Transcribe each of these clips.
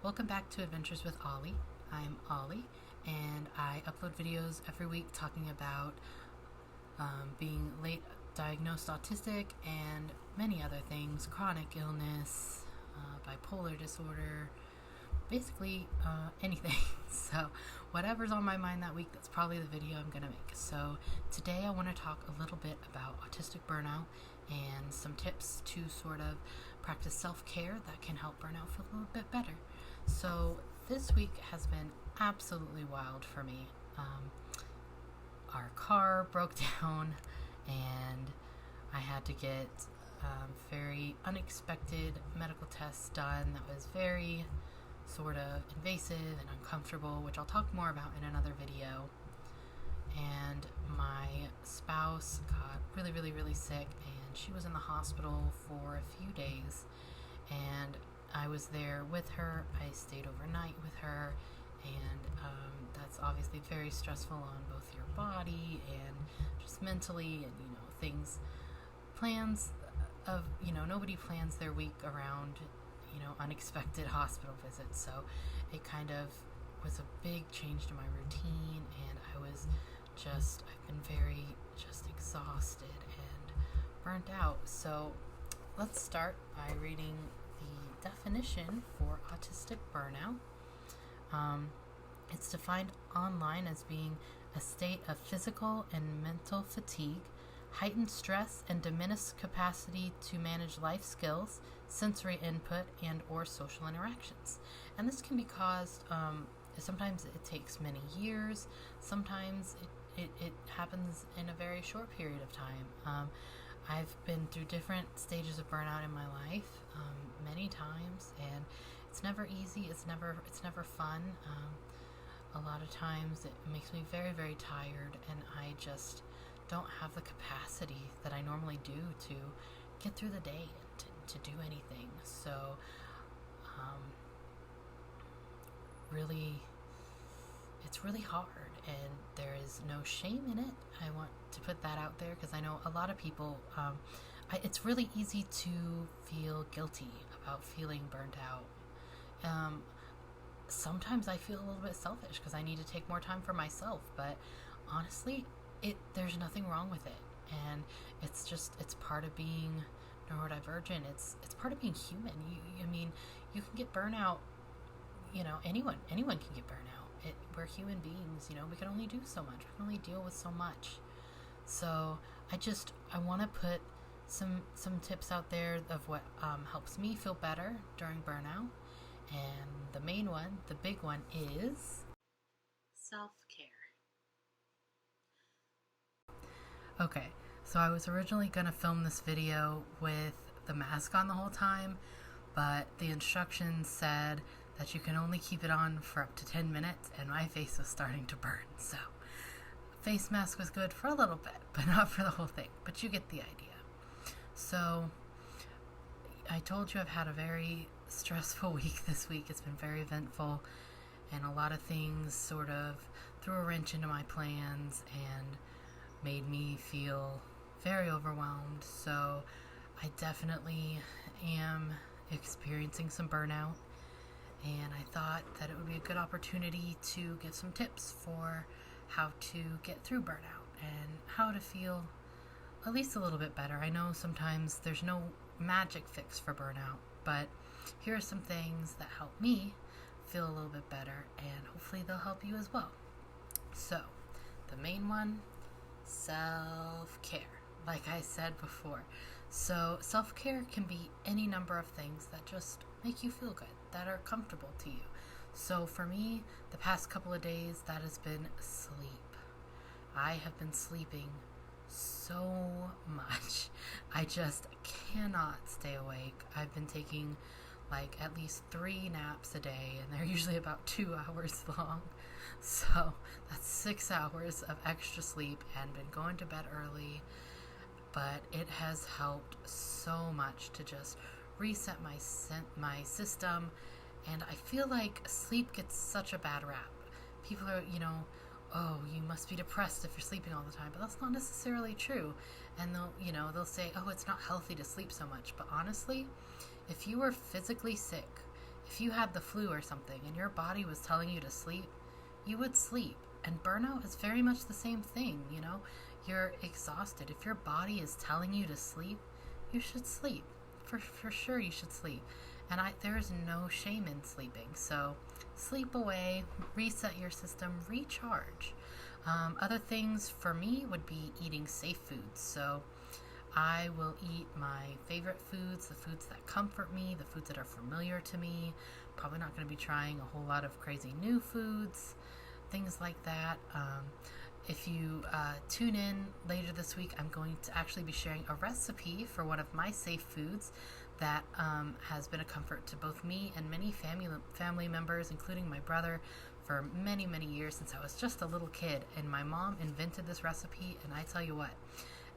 Welcome back to Adventures with Ollie. I'm Ollie, and I upload videos every week talking about being late diagnosed autistic and many other things, chronic illness, bipolar disorder, basically anything. So whatever's on my mind that week, that's probably the video I'm going to make. So today I want to talk a little bit about autistic burnout and some tips to sort of practice self-care that can help burnout feel a little bit better. So this week has been absolutely wild for me. Our car broke down and I had to get very unexpected medical tests done that was very sort of invasive and uncomfortable, which I'll talk more about in another video. And my spouse got really sick, and she was in the hospital for a few days, and I was there with her. I stayed overnight with her, and that's obviously very stressful on both your body and just mentally, and plans of, nobody plans their week around unexpected hospital visits. So it kind of was a big change to my routine, and I've been very just exhausted and burnt out. So let's start by reading the definition for autistic burnout. It's defined online as being a state of physical and mental fatigue, heightened stress, and diminished capacity to manage life skills, sensory input, and or social interactions. And this can be caused, sometimes it takes many years, sometimes it happens in a very short period of time. I've been through different stages of burnout in my life many times, and it's never easy, it's never fun. A lot of times it makes me very tired, and I just don't have the capacity that I normally do to get through the day and to do anything. So it's really hard, and there is no shame in it. I want to put that out there because I know a lot of people, it's really easy to feel guilty about feeling burnt out. Sometimes I feel a little bit selfish because I need to take more time for myself, but honestly, there's nothing wrong with it, and it's part of being neurodivergent. It's part of being human. You can get burnout. Anyone can get burnout. We're human beings. We can only do so much. We can only deal with so much. So I want to put some tips out there of what helps me feel better during burnout, and the big one is self-care. Okay, so I was originally going to film this video with the mask on the whole time, but the instructions said that you can only keep it on for up to 10 minutes, and my face was starting to burn. So face mask was good for a little bit, but not for the whole thing, but you get the idea. So I told you I've had a very stressful week this week. It's been very eventful, and a lot of things sort of threw a wrench into my plans and made me feel very overwhelmed. So I definitely am experiencing some burnout, and I thought that it would be a good opportunity to get some tips for how to get through burnout and how to feel at least a little bit better. I know sometimes there's no magic fix for burnout, but here are some things that help me feel a little bit better, and hopefully they'll help you as well. So the main one, self-care, like I said before. So self-care can be any number of things that just make you feel good, that are comfortable to you. So for me, the past couple of days, that has been sleep. I have been sleeping so much. I just cannot stay awake. I've been taking at least 3 naps a day, and they're usually about 2 hours long. So that's 6 hours of extra sleep, and been going to bed early. But it has helped so much to just reset my system, and I feel like sleep gets such a bad rap. People are, oh, you must be depressed if you're sleeping all the time, but that's not necessarily true. And they'll say, oh, it's not healthy to sleep so much. But honestly, if you are physically sick, If you had the flu or something and your body was telling you to sleep, you would sleep. And burnout is very much the same thing, you know? You're exhausted. If your body is telling you to sleep, you should sleep. For sure you should sleep. And there is no shame in sleeping. So sleep away, reset your system, recharge. Other things for me would be eating safe foods. So I will eat my favorite foods, the foods that comfort me, the foods that are familiar to me. Probably not going to be trying a whole lot of crazy new foods, things like that. If you tune in later this week, I'm going to actually be sharing a recipe for one of my safe foods that has been a comfort to both me and many family members, including my brother, for many, many years since I was just a little kid. And my mom invented this recipe, and I tell you what,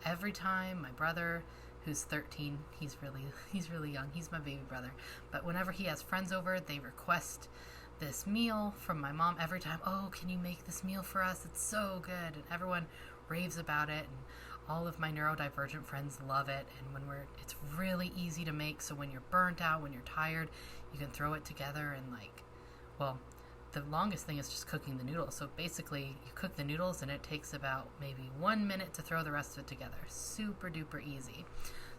every time my brother, who's 13, he's really young, he's my baby brother, but whenever he has friends over, they request this meal from my mom every time. Oh, can you make this meal for us? It's so good. And everyone raves about it, and all of my neurodivergent friends love it. And it's really easy to make, so when you're burnt out, when you're tired, you can throw it together. And the longest thing is just cooking the noodles. So basically you cook the noodles and it takes about maybe 1 minute to throw the rest of it together. Super duper easy.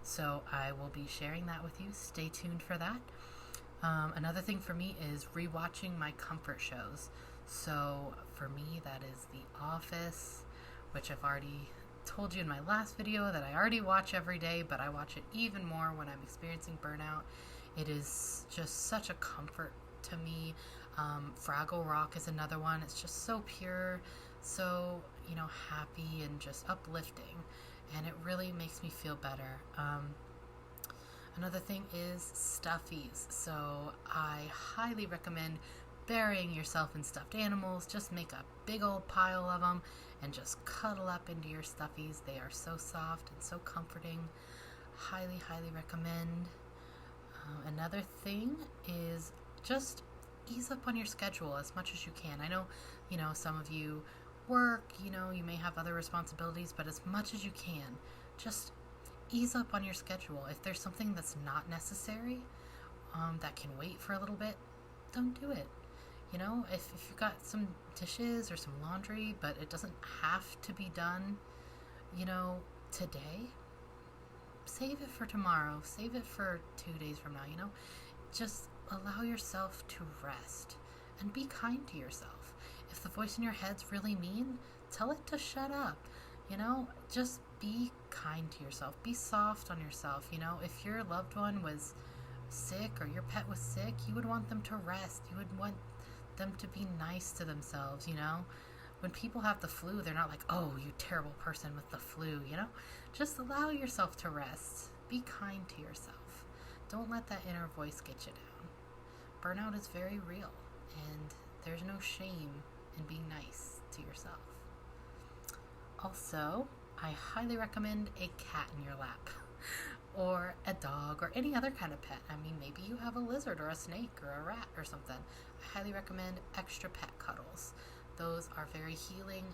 So I will be sharing that with you. Stay tuned for that. Another thing for me is rewatching my comfort shows. So for me, that is The Office, which I've already told you in my last video that I already watch every day, but I watch it even more when I'm experiencing burnout. It is just such a comfort to me. Fraggle Rock is another one. It's just so pure, so, happy and just uplifting, and it really makes me feel better. Another thing is stuffies. So I highly recommend burying yourself in stuffed animals. Just make a big old pile of them and just cuddle up into your stuffies. They are so soft and so comforting. Highly, highly recommend. Another thing is just ease up on your schedule as much as you can. I know, some of you work, you may have other responsibilities, but as much as you can, just ease up on your schedule. If there's something that's not necessary, that can wait for a little bit, don't do it. If you've got some dishes or some laundry, but it doesn't have to be done, today, save it for tomorrow. Save it for 2 days from now, Just allow yourself to rest and be kind to yourself. If the voice in your head's really mean, tell it to shut up. Just be kind to yourself. Be soft on yourself. If your loved one was sick or your pet was sick, you would want them to rest. You would want them to be nice to themselves. When people have the flu, they're not like, oh, you terrible person with the flu. Just allow yourself to rest. Be kind to yourself. Don't let that inner voice get you down. Burnout is very real, and there's no shame in being nice to yourself. Also, I highly recommend a cat in your lap, or a dog, or any other kind of pet. Maybe you have a lizard or a snake or a rat or something. I highly recommend extra pet cuddles. Those are very healing.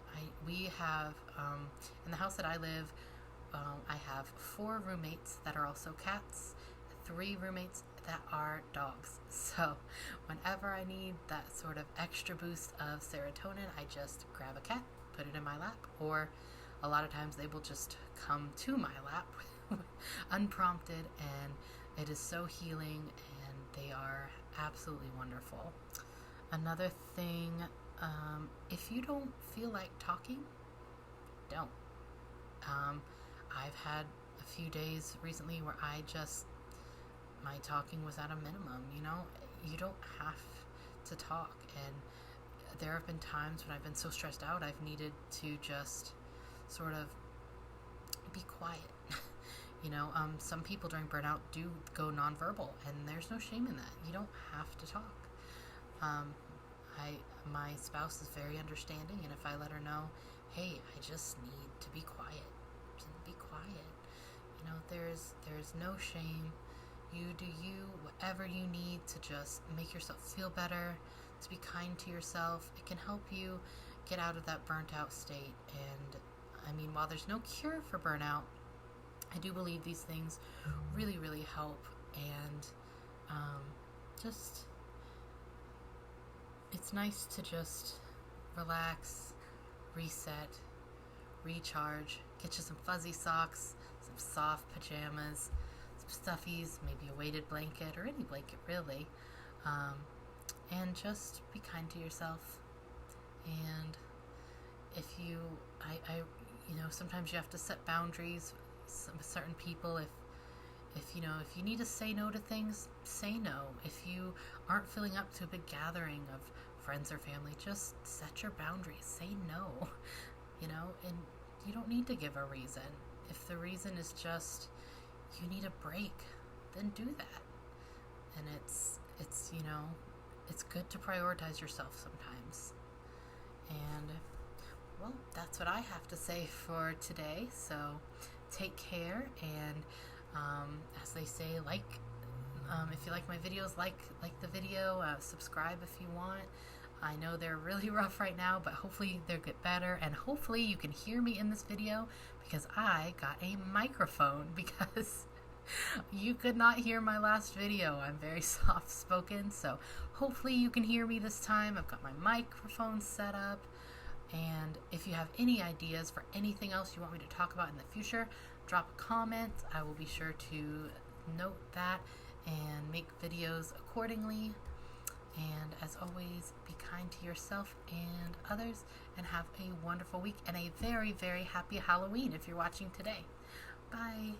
We have, in the house that I live, I have 4 roommates that are also cats, 3 roommates that are dogs. So whenever I need that sort of extra boost of serotonin, I just grab a cat, put it in my lap, or a lot of times they will just come to my lap unprompted, and it is so healing, and they are absolutely wonderful. Another thing, if you don't feel like talking, don't. I've had a few days recently where my talking was at a minimum. You don't have to talk, and there have been times when I've been so stressed out I've needed to just sort of be quiet. Some people during burnout do go nonverbal, and there's no shame in that. You don't have to talk. My spouse is very understanding, and if I let her know, hey, I just need to be quiet, just be quiet. There's no shame. You do you, whatever you need to just make yourself feel better, to be kind to yourself. It can help you get out of that burnt out state. And while there's no cure for burnout, I do believe these things really, really help. And just it's nice to just relax, reset, recharge, get you some fuzzy socks, some soft pajamas, some stuffies, maybe a weighted blanket or any blanket really, and just be kind to yourself. And if you, sometimes you have to set boundaries with certain people. If you need to say no to things, say no. If you aren't filling up to a big gathering of friends or family, just set your boundaries. Say no, and you don't need to give a reason. If the reason is just you need a break, then do that. And it's good to prioritize yourself sometimes. And well, that's what I have to say for today. So take care, and as they say, if you like my videos, like the video, subscribe if you want. I know they're really rough right now, but hopefully they'll get better, and hopefully you can hear me in this video because I got a microphone because you could not hear my last video. I'm very soft spoken, so hopefully you can hear me this time. I've got my microphone set up, and if you have any ideas for anything else you want me to talk about in the future, drop a comment. I will be sure to note that and make videos accordingly. And as always, be kind to yourself and others, and have a wonderful week and a very, very happy Halloween if you're watching today. Bye.